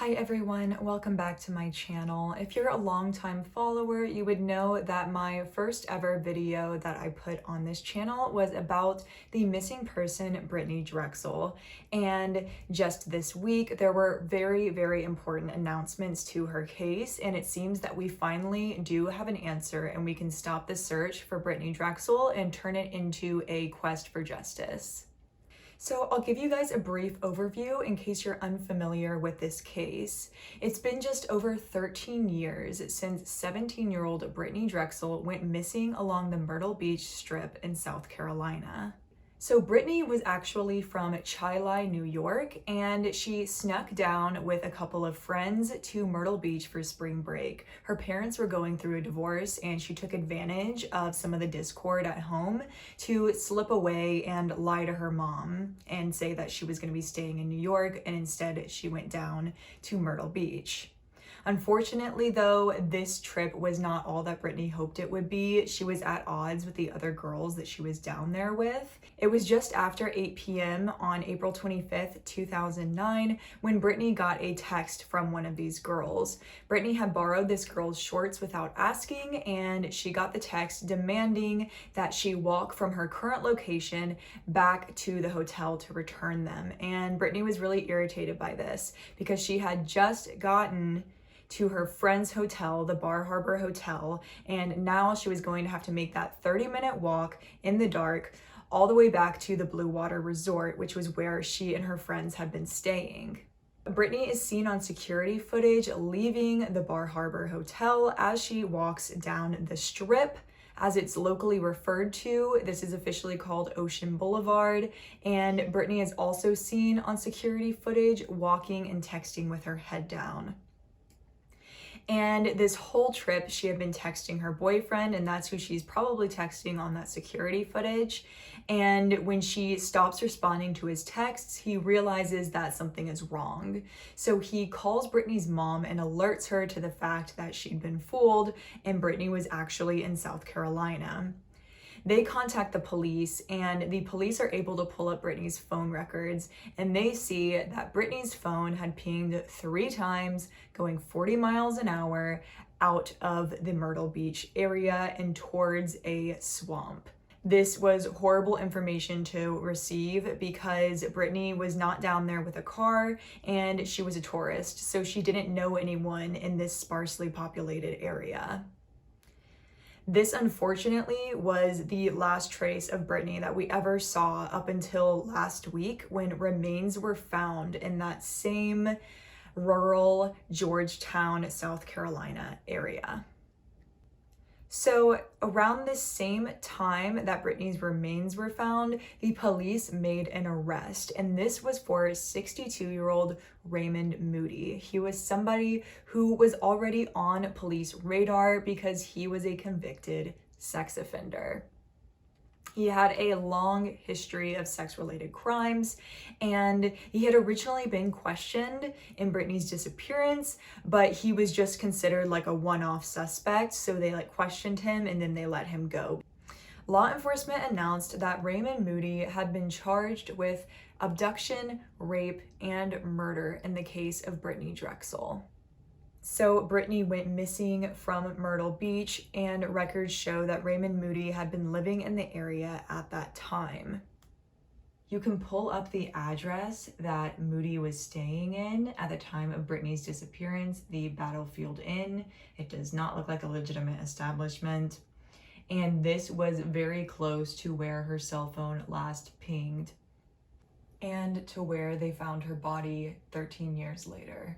Hi everyone, welcome back to my channel. If you're a longtime follower, you would know that my first ever video that I put on this channel was about the missing person, Brittanee Drexel. And just this week, there were very important announcements to her case, and it seems that we finally do have an answer and we can stop the search for Brittanee Drexel and turn it into a quest for justice. So I'll give you guys a brief overview in case you're unfamiliar with this case. It's been just over 13 years since 17-year-old Brittanee Drexel went missing along the Myrtle Beach Strip in South Carolina. So Brittanee was actually from Chi-Li, New York, and she snuck down with a couple of friends to Myrtle Beach for spring break. Her parents were going through a divorce, and she took advantage of some of the discord at home to slip away and lie to her mom and say that she was going to be staying in New York, and instead she went down to Myrtle Beach. Unfortunately, though, this trip was not all that Brittanee hoped it would be. She was at odds with the other girls that she was down there with. It was just after 8 p.m. on April 25th, 2009, when Brittanee got a text from one of these girls. Brittanee had borrowed this girl's shorts without asking, and she got the text demanding that she walk from her current location back to the hotel to return them. And Brittanee was really irritated by this because she had just gotten to her friend's hotel, the Bar Harbor Hotel, and now she was going to have to make that 30-minute walk in the dark all the way back to the Blue Water Resort, which was where she and her friends had been staying. Brittanee is seen on security footage leaving the Bar Harbor Hotel as she walks down the Strip, as it's locally referred to. This is officially called Ocean Boulevard, and Brittanee is also seen on security footage walking and texting with her head down. And this whole trip, she had been texting her boyfriend, and that's who she's probably texting on that security footage. And when she stops responding to his texts, he realizes that something is wrong. So he calls Brittanee's mom and alerts her to the fact that she'd been fooled and Brittanee was actually in South Carolina. They contact the police, and the police are able to pull up Brittanee's phone records, and they see that Brittanee's phone had pinged 3 times, going 40 miles an hour out of the Myrtle Beach area and towards a swamp. This was horrible information to receive because Brittanee was not down there with a car and she was a tourist, so she didn't know anyone in this sparsely populated area. This, unfortunately, was the last trace of Brittanee that we ever saw up until last week, when remains were found in that same rural Georgetown, South Carolina area. So around the same time that Brittanee's remains were found, the police made an arrest, and this was for 62-year-old Raymond Moody. He was somebody who was already on police radar because he was a convicted sex offender. He had a long history of sex-related crimes, and he had originally been questioned in Brittanee's disappearance, but he was just considered like a one-off suspect, so they questioned him and then they let him go. Law enforcement announced that Raymond Moody had been charged with abduction, rape, and murder in the case of Brittanee Drexel. So Brittanee went missing from Myrtle Beach, and records show that Raymond Moody had been living in the area at that time. You can pull up the address that Moody was staying in at the time of Brittanee's disappearance, the Battlefield Inn. It does not look like a legitimate establishment. And this was very close to where her cell phone last pinged and to where they found her body 13 years later.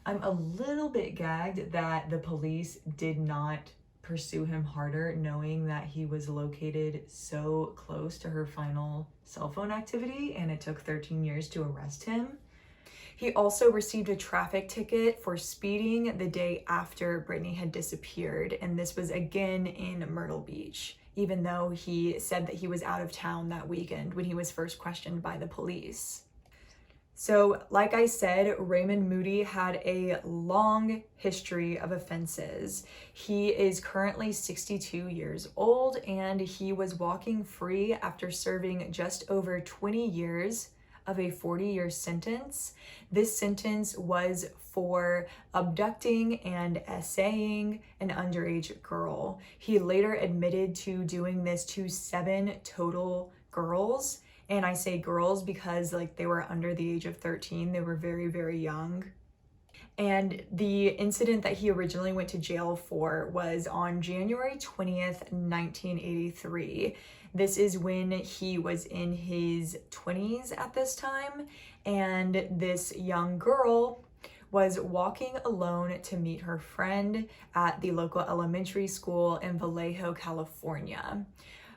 I'm a little bit gagged that the police did not pursue him harder, knowing that he was located so close to her final cell phone activity, and it took 13 years to arrest him. He also received a traffic ticket for speeding the day after Brittanee had disappeared, and this was again in Myrtle Beach, even though he said that he was out of town that weekend when he was first questioned by the police. So, like I said, Raymond Moody had a long history of offenses. He is currently 62 years old, and he was walking free after serving just over 20 years of a 40-year sentence. This sentence was for abducting and essaying an underage girl. He later admitted to doing this to 7 total girls. And I say girls because like they were under the age of 13. They were very, very young. And the incident that he originally went to jail for was on January 20th, 1983. This is when he was in his 20s at this time, and this young girl was walking alone to meet her friend at the local elementary school in Vallejo, California.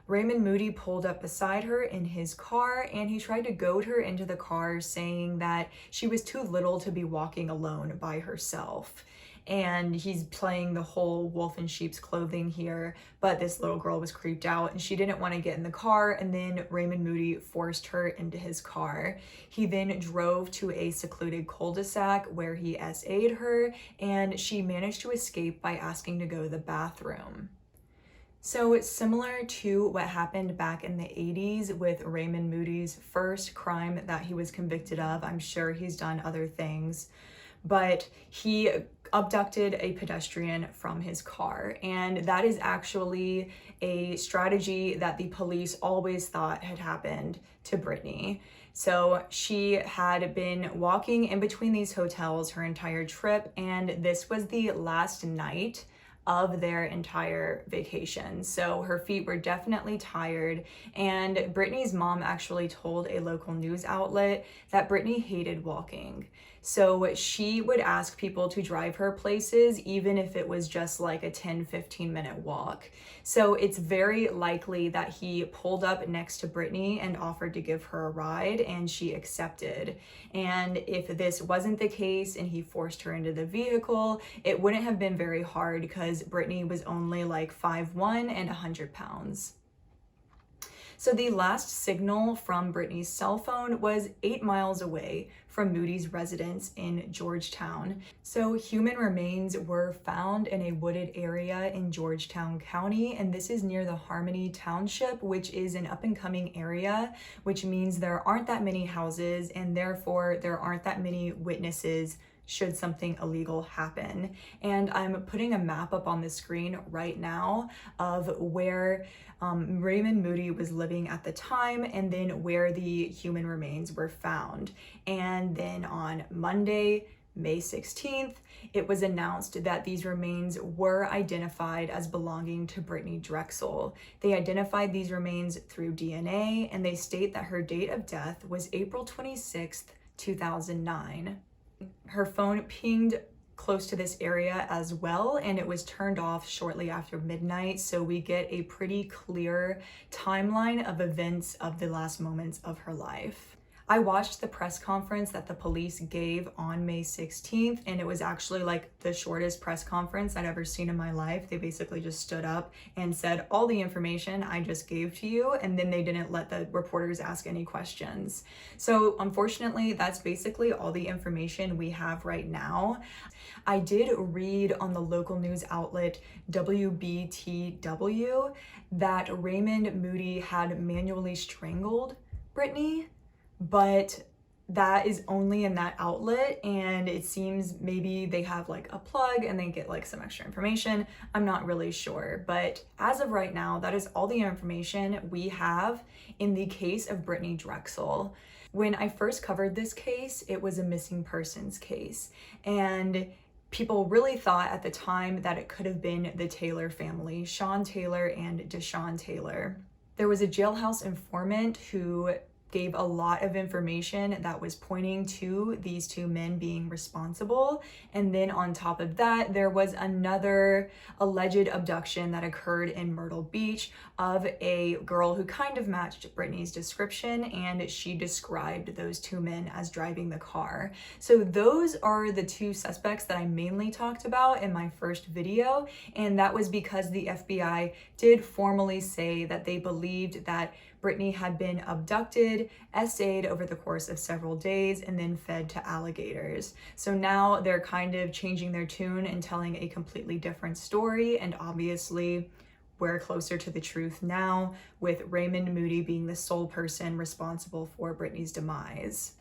Raymond Moody pulled up beside her in his car, and he tried to goad her into the car, saying that she was too little to be walking alone by herself. And he's playing the whole wolf in sheep's clothing here, but this little girl was creeped out and she didn't want to get in the car, and then Raymond Moody forced her into his car. He then drove to a secluded cul-de-sac where he SA'd her, and she managed to escape by asking to go to the bathroom. So it's similar to what happened back in the 80s with Raymond Moody's first crime that he was convicted of. I'm sure he's done other things, but he abducted a pedestrian from his car. And that is actually a strategy that the police always thought had happened to Brittanee. So she had been walking in between these hotels her entire trip, and this was the last night of their entire vacation. So her feet were definitely tired, and Brittanee's mom actually told a local news outlet that Brittanee hated walking. So she would ask people to drive her places, even if it was just like a 10-15 minute walk. So it's very likely that he pulled up next to Brittanee and offered to give her a ride, and she accepted. And if this wasn't the case and he forced her into the vehicle, it wouldn't have been very hard because Brittanee was only like 5'1" and 100 pounds. So the last signal from Brittanee's cell phone was 8 miles away from Moody's residence in Georgetown. So human remains were found in a wooded area in Georgetown County, and this is near the Harmony Township, which is an up-and-coming area, which means there aren't that many houses, and therefore there aren't that many witnesses should something illegal happen. And I'm putting a map up on the screen right now of where Raymond Moody was living at the time, and then where the human remains were found. And then on Monday, May 16th, it was announced that these remains were identified as belonging to Brittanee Drexel. They identified these remains through DNA, and they state that her date of death was April 26th, 2009. Her phone pinged close to this area as well, and it was turned off shortly after midnight, so we get a pretty clear timeline of events of the last moments of her life. I watched the press conference that the police gave on May 16th, and it was actually like the shortest press conference I'd ever seen in my life. They basically just stood up and said all the information I just gave to you, and then they didn't let the reporters ask any questions. So unfortunately, that's basically all the information we have right now. I did read on the local news outlet WBTW that Raymond Moody had manually strangled Brittanee, but that is only in that outlet, and it seems maybe they have like a plug and they get like some extra information. I'm not really sure, but as of right now, that is all the information we have in the case of Brittanee Drexel. When I first covered this case, it was a missing persons case, and people really thought at the time that it could have been the Taylor family, Sean Taylor and Deshaun Taylor. There was a jailhouse informant who gave a lot of information that was pointing to these two men being responsible. And then on top of that, there was another alleged abduction that occurred in Myrtle Beach of a girl who kind of matched Brittanee's description, and she described those two men as driving the car. So those are the two suspects that I mainly talked about in my first video, and that was because the FBI did formally say that they believed that Brittanee had been abducted, essayed over the course of several days, and then fed to alligators. So now they're kind of changing their tune and telling a completely different story, and obviously we're closer to the truth now, with Raymond Moody being the sole person responsible for Brittaney's demise.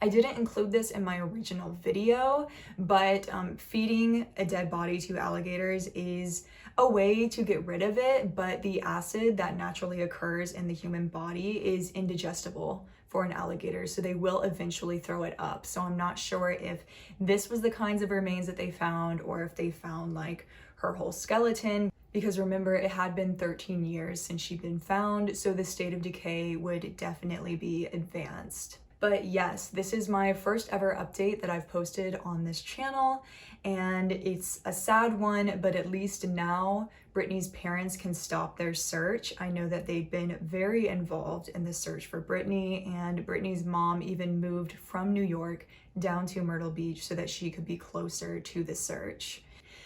I didn't include this in my original video, but feeding a dead body to alligators is a way to get rid of it, but the acid that naturally occurs in the human body is indigestible for an alligator, so they will eventually throw it up. So I'm not sure if this was the kinds of remains that they found, or if they found like her whole skeleton, because remember, it had been 13 years since she'd been found, so the state of decay would definitely be advanced. But yes, this is my first ever update that I've posted on this channel, and it's a sad one, but at least now Brittaney's parents can stop their search. I know that they've been very involved in the search for Brittanee, and Brittaney's mom even moved from New York down to Myrtle Beach so that she could be closer to the search.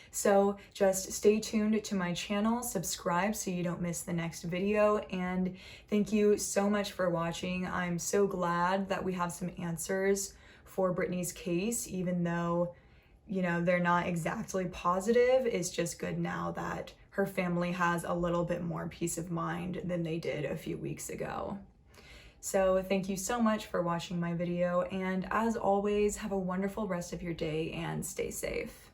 So just stay tuned to my channel, subscribe so you don't miss the next video, and thank you so much for watching. I'm so glad that we have some answers for Brittaney's case, even though, you know, they're not exactly positive. It's just good now that her family has a little bit more peace of mind than they did a few weeks ago. So thank you so much for watching my video, and as always, have a wonderful rest of your day and stay safe.